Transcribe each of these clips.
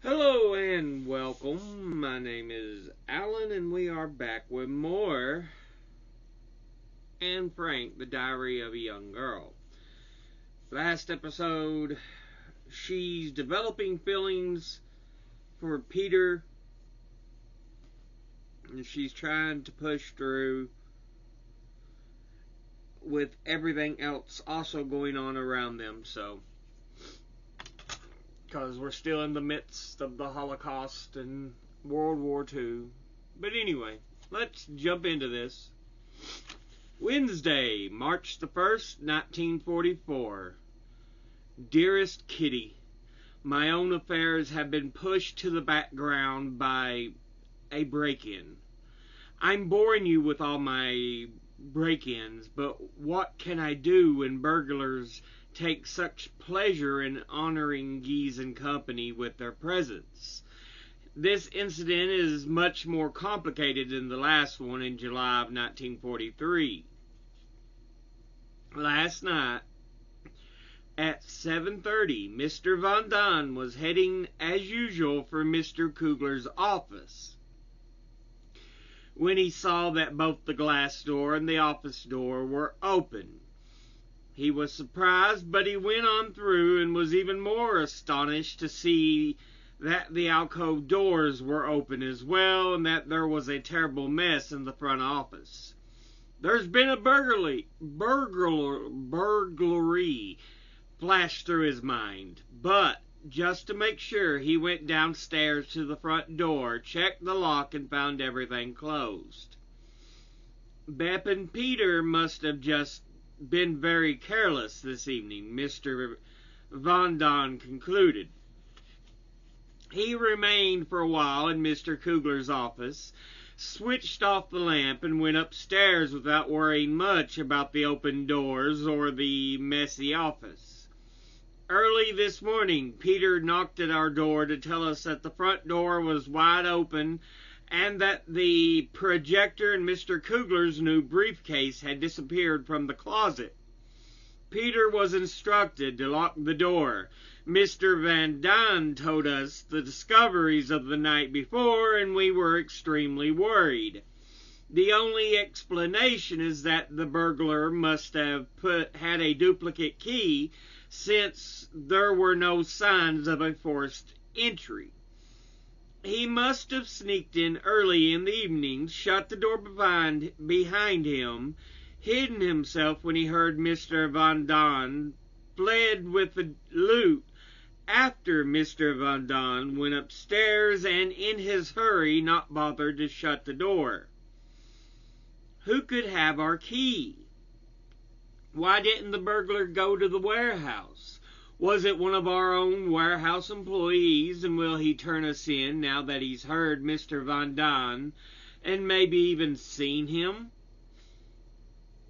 Hello and welcome. My name is Alan, and we are back with more Anne Frank, The Diary of a Young Girl. Last episode, she's developing feelings for Peter, and she's trying to push through with everything else also going on around them. Because we're still in the midst of the Holocaust and World War II. But anyway, let's jump into this. Wednesday, March the 1st, 1944. Dearest Kitty, my own affairs have been pushed to the background by a break-in. I'm boring you with all my break-ins, but what can I do when burglars take such pleasure in honoring Gies and Company with their presence? This incident is much more complicated than the last one in July of 1943. Last night, at 7:30, Mr. Von Don was heading, as usual, for Mr. Kugler's office when he saw that both the glass door and the office door were open. He was surprised, but he went on through and was even more astonished to see that the alcove doors were open as well, and that there was a terrible mess in the front office. "There's been a burglary flashed through his mind, but just to make sure, he went downstairs to the front door, checked the lock, and found everything closed. Bep and Peter must have just been very careless this evening," Mr. Von Don concluded. He remained for a while in Mr. Kugler's office, switched off the lamp, and went upstairs without worrying much about the open doors or the messy office. "Early this morning, Peter knocked at our door to tell us that the front door was wide open and that the projector and Mr. Kugler's new briefcase had disappeared from the closet. Peter was instructed to lock the door. Mr. Van Daan told us the discoveries of the night before, and we were extremely worried. The only explanation is that the burglar must have had a duplicate key, since there were no signs of a forced entry. He must have sneaked in early in the evening, shut the door behind him, hidden himself when he heard Mr. Van Daan, fled with the loot after Mr. Van Daan went upstairs, and in his hurry not bothered to shut the door. Who could have our key? Why didn't the burglar go to the warehouse? Was it one of our own warehouse employees, and will he turn us in now that he's heard Mr. Van Daan and maybe even seen him?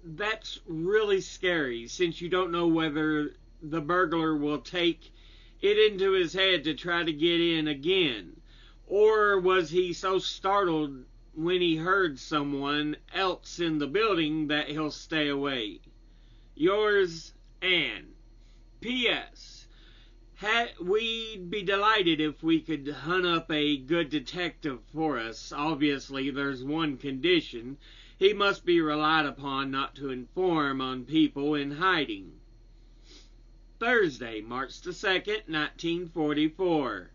That's really scary, since you don't know whether the burglar will take it into his head to try to get in again, or was he so startled when he heard someone else in the building that he'll stay away. Yours, Anne. P.S. We'd be delighted if we could hunt up a good detective for us. Obviously, there's one condition. He must be relied upon not to inform on people in hiding. Thursday, March the 2nd, 1944.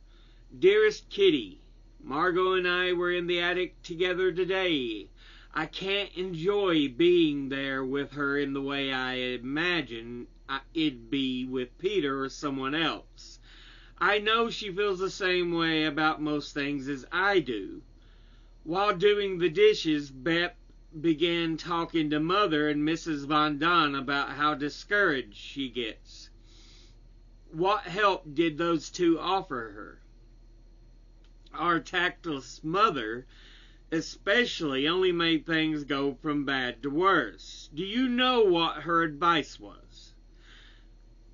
Dearest Kitty, Margot and I were in the attic together today. I can't enjoy being there with her in the way I imagine it'd be with Peter or someone else. I know she feels the same way about most things as I do. While doing the dishes, Bep began talking to Mother and Mrs. Van Daan about how discouraged she gets. What help did those two offer her? Our tactless mother especially only made things go from bad to worse. Do you know what her advice was?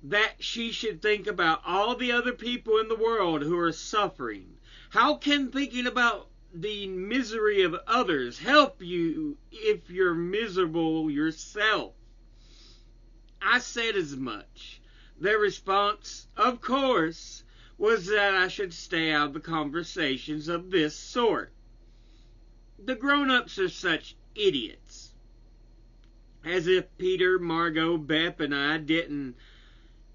That she should think about all the other people in the world who are suffering. How can thinking about the misery of others help you if you're miserable yourself? I said as much. Their response, of course, was that I should stay out of the conversations of this sort. The grown-ups are such idiots. As if Peter, Margot, Bep, and I didn't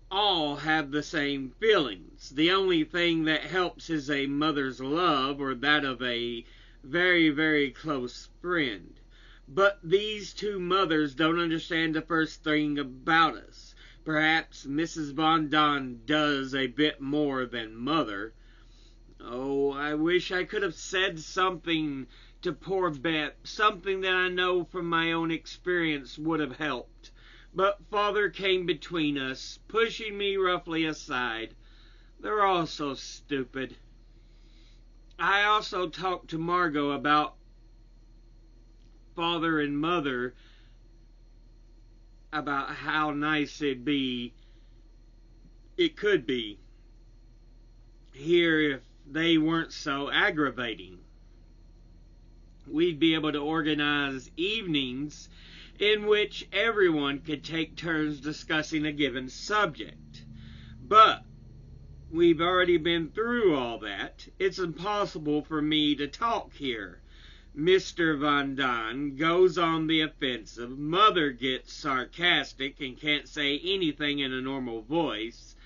all have the same feelings. The only thing that helps is a mother's love, or that of a very, very close friend. But these two mothers don't understand the first thing about us. Perhaps Mrs. Von Don does a bit more than Mother. Oh, I wish I could have said something to poor Bet, something that I know from my own experience would have helped. But Father came between us, pushing me roughly aside. They're all so stupid. I also talked to Margot about Father and Mother, about how nice it could be here if they weren't so aggravating. We'd be able to organize evenings in which everyone could take turns discussing a given subject. But we've already been through all that. It's impossible for me to talk here. Mr. Von Don goes on the offensive. Mother gets sarcastic and can't say anything in a normal voice.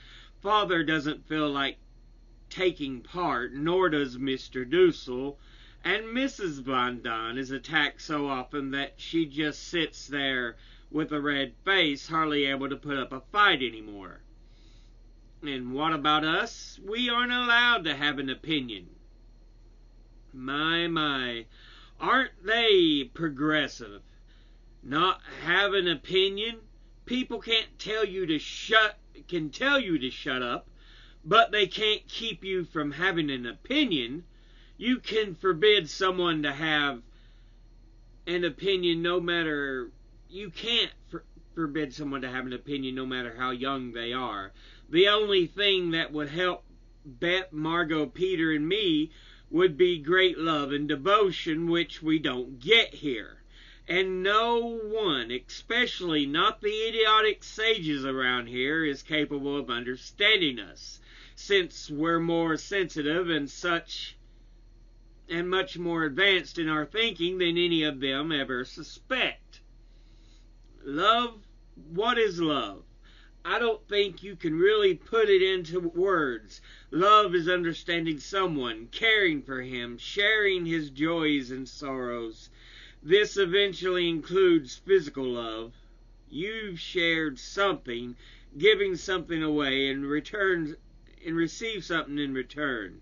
Father doesn't feel like taking part, nor does Mr. Dussel. And Mrs. Von Don is attacked so often that she just sits there with a red face, hardly able to put up a fight anymore. And what about us? We aren't allowed to have an opinion. My, aren't they progressive? Not have an opinion? People can tell you to shut up, but they can't keep you from having an opinion. You can forbid someone to have an opinion no matter... You can't forbid someone to have an opinion no matter how young they are. The only thing that would help Bet, Margot, Peter, and me would be great love and devotion, which we don't get here. And no one, especially not the idiotic sages around here, is capable of understanding us, since we're more sensitive and much more advanced in our thinking than any of them ever suspect. Love, what is love? I don't think you can really put it into words. Love is understanding someone, caring for him, sharing his joys and sorrows. This eventually includes physical love. You've shared something, giving something away and receive something in return.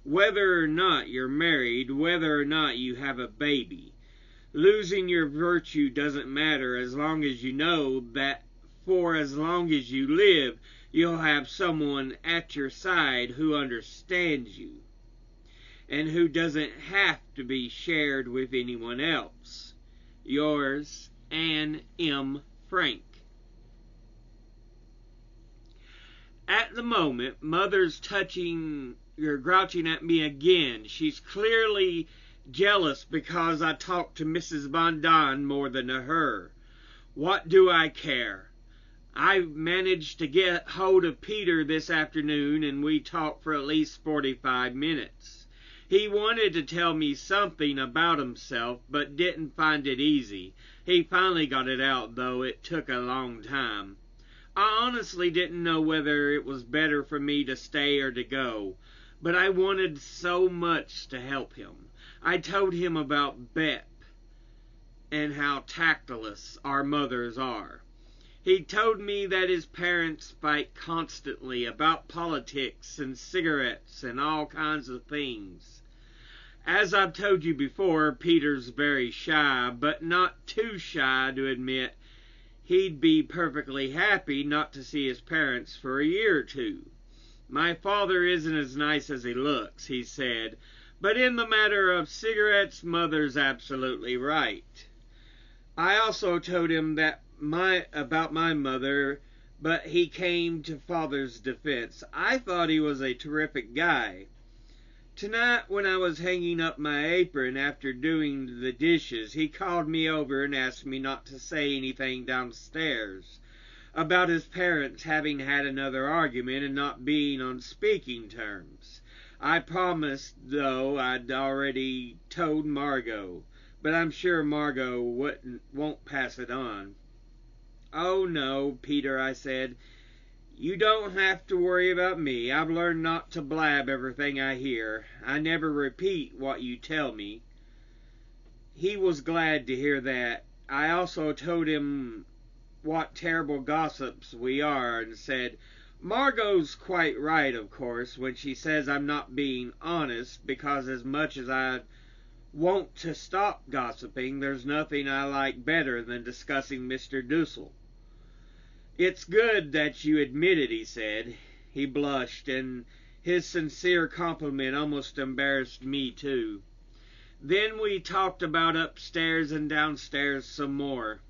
Whether or not you're married, whether or not you have a baby. Losing your virtue doesn't matter as long as you know that for as long as you live, you'll have someone at your side who understands you and who doesn't have to be shared with anyone else. Yours, Anne M. Frank. At the moment, Mother's grouching at me again. She's clearly jealous because I talk to Mrs. Von Don more than to her. What do I care? I managed to get hold of Peter this afternoon, and we talked for at least 45 minutes. He wanted to tell me something about himself, but didn't find it easy. He finally got it out, though it took a long time. I honestly didn't know whether it was better for me to stay or to go, but I wanted so much to help him. I told him about Bep and how tactless our mothers are. He told me that his parents fight constantly about politics and cigarettes and all kinds of things. As I've told you before, Peter's very shy, but not too shy to admit he'd be perfectly happy not to see his parents for a year or two. My father isn't as nice as he looks, he said, but in the matter of cigarettes, Mother's absolutely right. I also told him that about my mother, but he came to Father's defense. I thought he was a terrific guy. Tonight, when I was hanging up my apron after doing the dishes, he called me over and asked me not to say anything downstairs. about his parents having had another argument and not being on speaking terms. I promised, though, I'd already told Margot, but I'm sure Margot won't pass it on. "Oh, no, Peter," I said. "You don't have to worry about me. I've learned not to blab everything I hear. I never repeat what you tell me." He was glad to hear that. I also told him what terrible gossips we are, and said, "Margot's quite right, of course, when she says I'm not being honest, because as much as I want to stop gossiping, there's nothing I like better than discussing Mr. Dussel." "It's good that you admit it," he said. He blushed, and his sincere compliment almost embarrassed me too. Then we talked about upstairs and downstairs some more.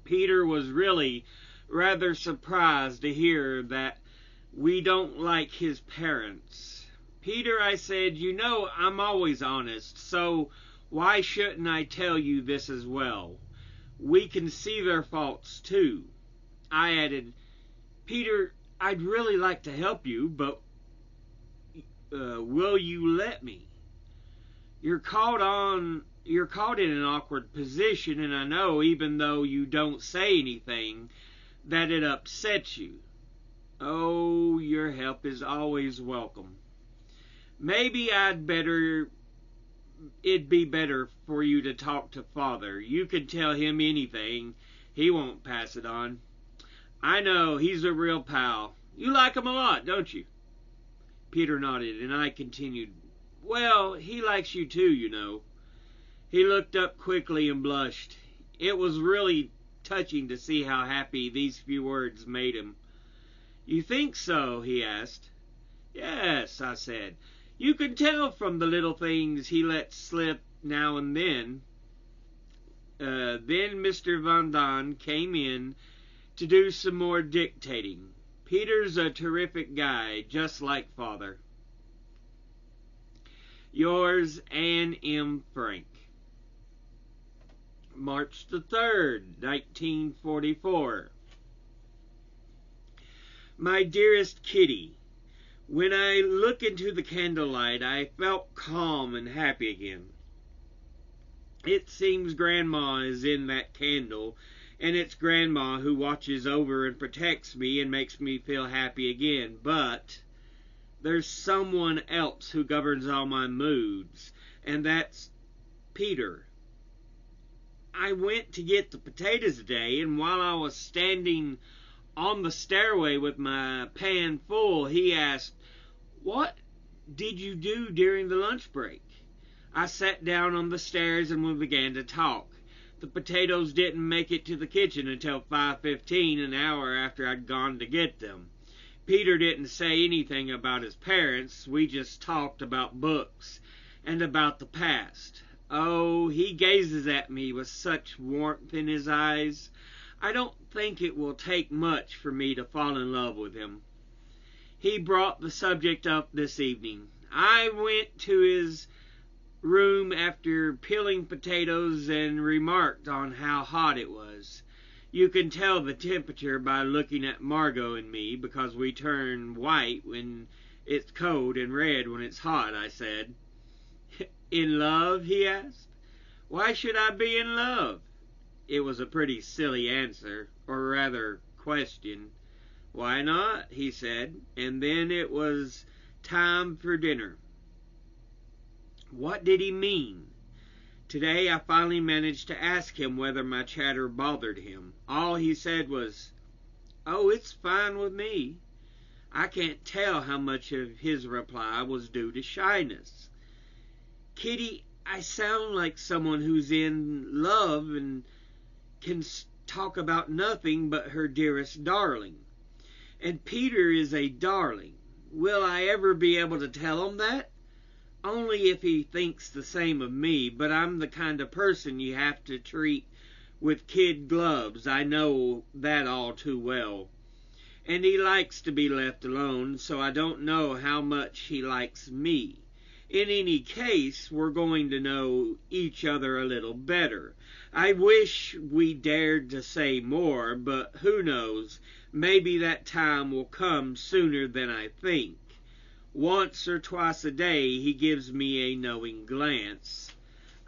Peter was really rather surprised to hear that we don't like his parents. "Peter," I said, "you know I'm always honest, so why shouldn't I tell you this as well? We can see their faults too." I added, "Peter, I'd really like to help you, but will you let me? You're caught in an awkward position, and I know, even though you don't say anything, that it upsets you." "Oh, your help is always welcome. Maybe it'd be better for you to talk to Father. You can tell him anything. He won't pass it on." "I know, he's a real pal. You like him a lot, don't you?" Peter nodded, and I continued, "Well, he likes you too, you know." He looked up quickly and blushed. It was really touching to see how happy these few words made him. "You think so?" he asked. "Yes," I said. "You can tell from the little things he lets slip now and then." Then Mr. Van Daan came in to do some more dictating. Peter's a terrific guy, just like Father. Yours, Anne M. Frank. March the 3rd, 1944. My dearest Kitty, when I look into the candlelight, I felt calm and happy again. It seems Grandma is in that candle, and it's Grandma who watches over and protects me and makes me feel happy again. But there's someone else who governs all my moods, and that's Peter. I went to get the potatoes today, and while I was standing on the stairway with my pan full, he asked, "What did you do during the lunch break?" I sat down on the stairs and we began to talk. The potatoes didn't make it to the kitchen until 5:15, an hour after I'd gone to get them. Peter didn't say anything about his parents. We just talked about books and about the past. Oh, he gazes at me with such warmth in his eyes. I don't think it will take much for me to fall in love with him. He brought the subject up this evening. I went to his room after peeling potatoes and remarked on how hot it was. You can tell the temperature by looking at Margot and me, because we turn white when it's cold and red when it's hot, I said. "In love?" he asked. "Why should I be in love?" It was a pretty silly answer, or rather question. "Why not?" he said, and then it was time for dinner. What did he mean? Today I finally managed to ask him whether my chatter bothered him. All he said was, "Oh, it's fine with me." I can't tell how much of his reply was due to shyness. "Kitty, I sound like someone who's in love and can talk about nothing but her dearest darling. And Peter is a darling. Will I ever be able to tell him that? Only if he thinks the same of me, but I'm the kind of person you have to treat with kid gloves. I know that all too well. And he likes to be left alone, so I don't know how much he likes me. In any case, we're going to know each other a little better. I wish we dared to say more, but who knows? Maybe that time will come sooner than I think. Once or twice a day he gives me a knowing glance.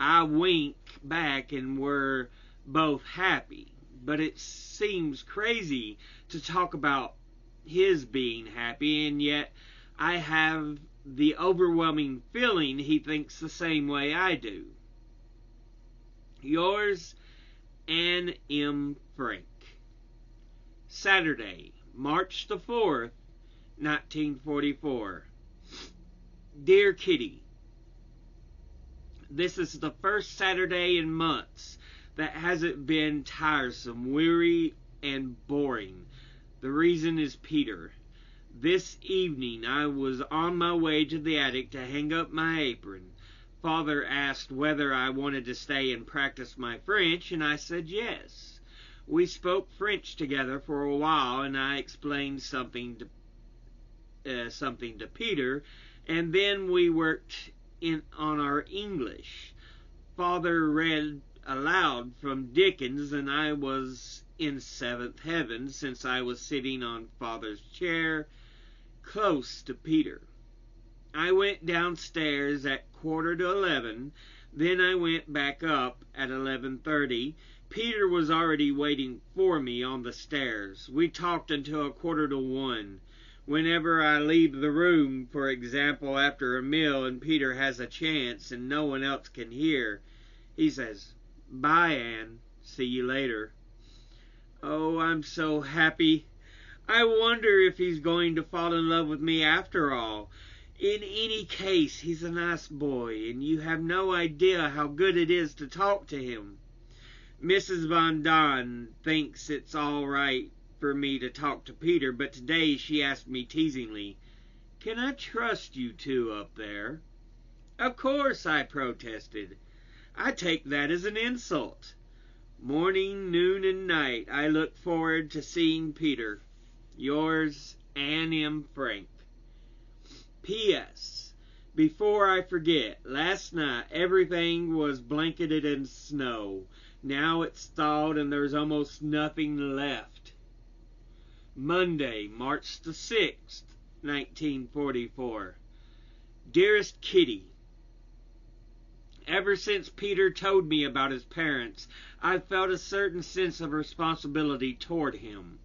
I wink back and we're both happy. But it seems crazy to talk about his being happy, and yet I have the overwhelming feeling he thinks the same way I do. Yours, Anne M. Frank. Saturday, March the 4th, 1944. Dear Kitty, this is the first Saturday in months that hasn't been tiresome, weary, and boring. The reason is Peter. This evening I was on my way to the attic to hang up my apron. Father asked whether I wanted to stay and practice my French, and I said yes. We spoke French together for a while, and I explained something to Peter, and then we worked on our English. Father read aloud from Dickens, and I was in seventh heaven, since I was sitting on Father's chair close to Peter. I went downstairs at 11:15, then I went back up at 11:30. Peter was already waiting for me on the stairs. We talked until 1:45. Whenever I leave the room, for example after a meal, and Peter has a chance and no one else can hear, he says, "Bye, Anne. See you later." Oh, I'm so happy. I wonder if he's going to fall in love with me after all. In any case, he's a nice boy, and you have no idea how good it is to talk to him. Mrs. Von Don thinks it's all right for me to talk to Peter, but today she asked me teasingly, "Can I trust you two up there?" "Of course," I protested. "I take that as an insult." Morning, noon, and night I look forward to seeing Peter. Yours, Anne M. Frank. P.S. Before I forget, last night everything was blanketed in snow. Now it's thawed and there's almost nothing left. Monday, March the 6th, 1944. Dearest Kitty, ever since Peter told me about his parents, I've felt a certain sense of responsibility toward him.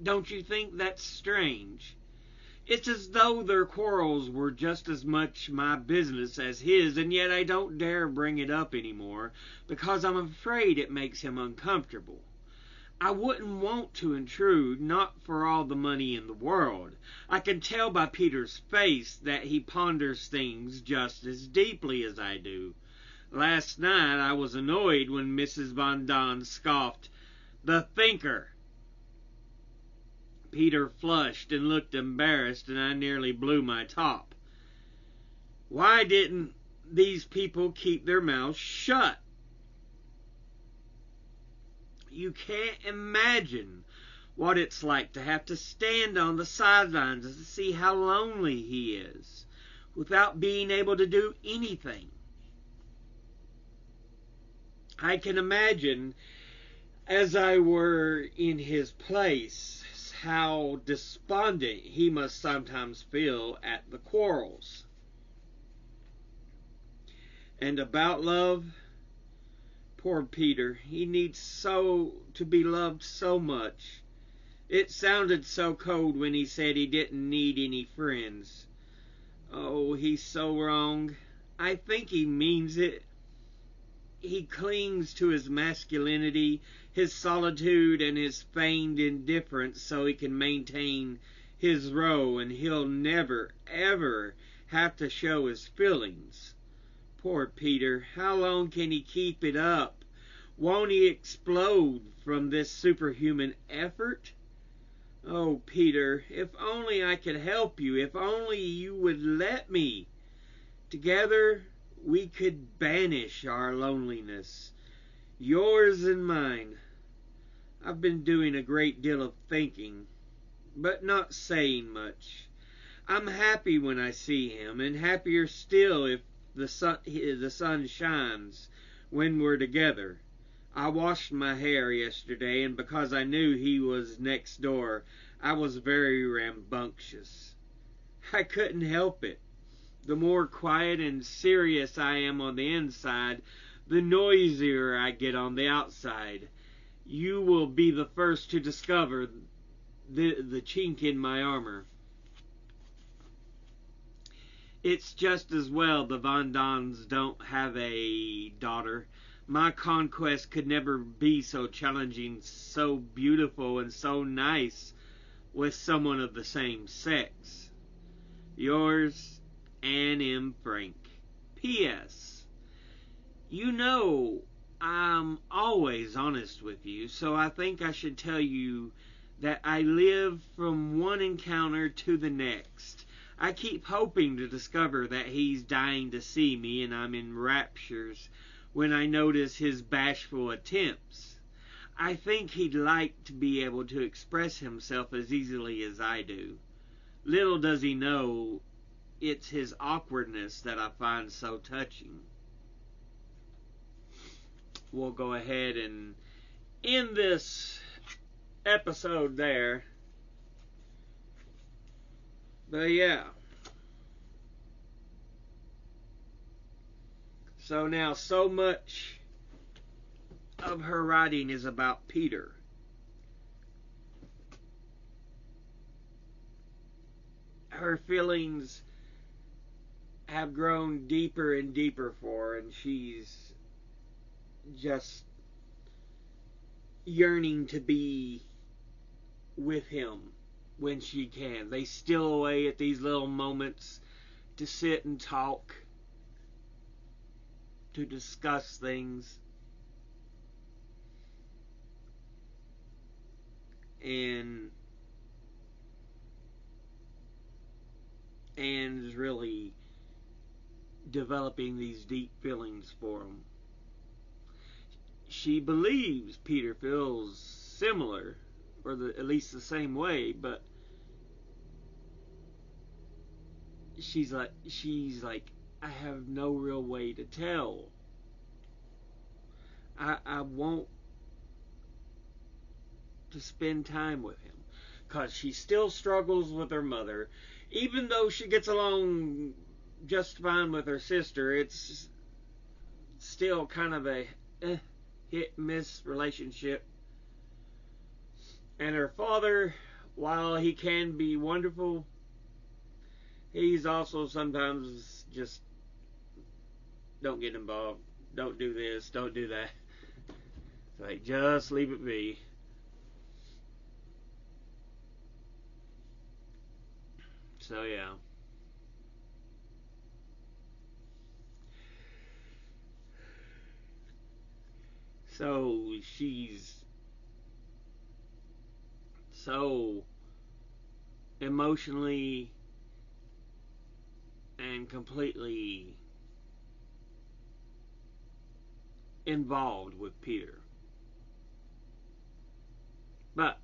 Don't you think that's strange? It's as though their quarrels were just as much my business as his, and yet I don't dare bring it up anymore, because I'm afraid it makes him uncomfortable. I wouldn't want to intrude, not for all the money in the world. I can tell by Peter's face that he ponders things just as deeply as I do. Last night I was annoyed when Mrs. Von Don scoffed, "The thinker!" Peter flushed and looked embarrassed, and I nearly blew my top. Why didn't these people keep their mouths shut? You can't imagine what it's like to have to stand on the sidelines and see how lonely he is without being able to do anything. I can imagine, as I were in his place, how despondent he must sometimes feel at the quarrels. And about love, poor Peter, he needs to be loved so much. It sounded so cold when he said he didn't need any friends. Oh, he's so wrong. I think he means it. He clings to his masculinity, his solitude, and his feigned indifference so he can maintain his role, and he'll never, ever have to show his feelings. Poor Peter, how long can he keep it up? Won't he explode from this superhuman effort? Oh, Peter, if only I could help you, if only you would let me. Together we could banish our loneliness, yours and mine. I've been doing a great deal of thinking, but not saying much. I'm happy when I see him, and happier still if the sun shines when we're together. I washed my hair yesterday, and because I knew he was next door, I was very rambunctious. I couldn't help it. The more quiet and serious I am on the inside, the noisier I get on the outside. You will be the first to discover the chink in my armor. It's just as well the Von Dons don't have a daughter. My conquest could never be so challenging, so beautiful, and so nice with someone of the same sex. Yours, Anne M. Frank. P.S. You know I'm always honest with you, so I think I should tell you that I live from one encounter to the next. I keep hoping to discover that he's dying to see me, and I'm in raptures when I notice his bashful attempts. I think he'd like to be able to express himself as easily as I do. Little does he know it's his awkwardness that I find so touching. We'll go ahead and end this episode there. But yeah. So now, so much of her writing is about Peter. Her feelings have grown deeper and deeper for her, and she's just yearning to be with him when she can. They steal away at these little moments to sit and talk, to discuss things. And Anne's really developing these deep feelings for him. She believes Peter feels similar, or at least the same way, but she's like, I have no real way to tell. I want to spend time with him, because she still struggles with her mother. Even though she gets along just fine with her sister, it's still kind of a hit-miss relationship. And her father, while he can be wonderful, he's also sometimes just, don't get involved, don't do this, don't do that. It's like, just leave it be. So yeah. So she's so emotionally and completely involved with Peter. But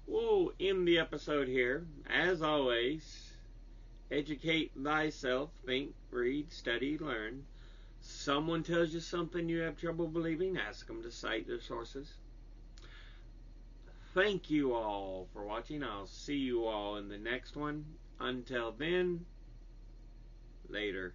we'll end the episode here. As always, educate thyself, think, read, study, learn. Someone tells you something you have trouble believing, ask them to cite their sources. Thank you all for watching. I'll see you all in the next one. Until then, later.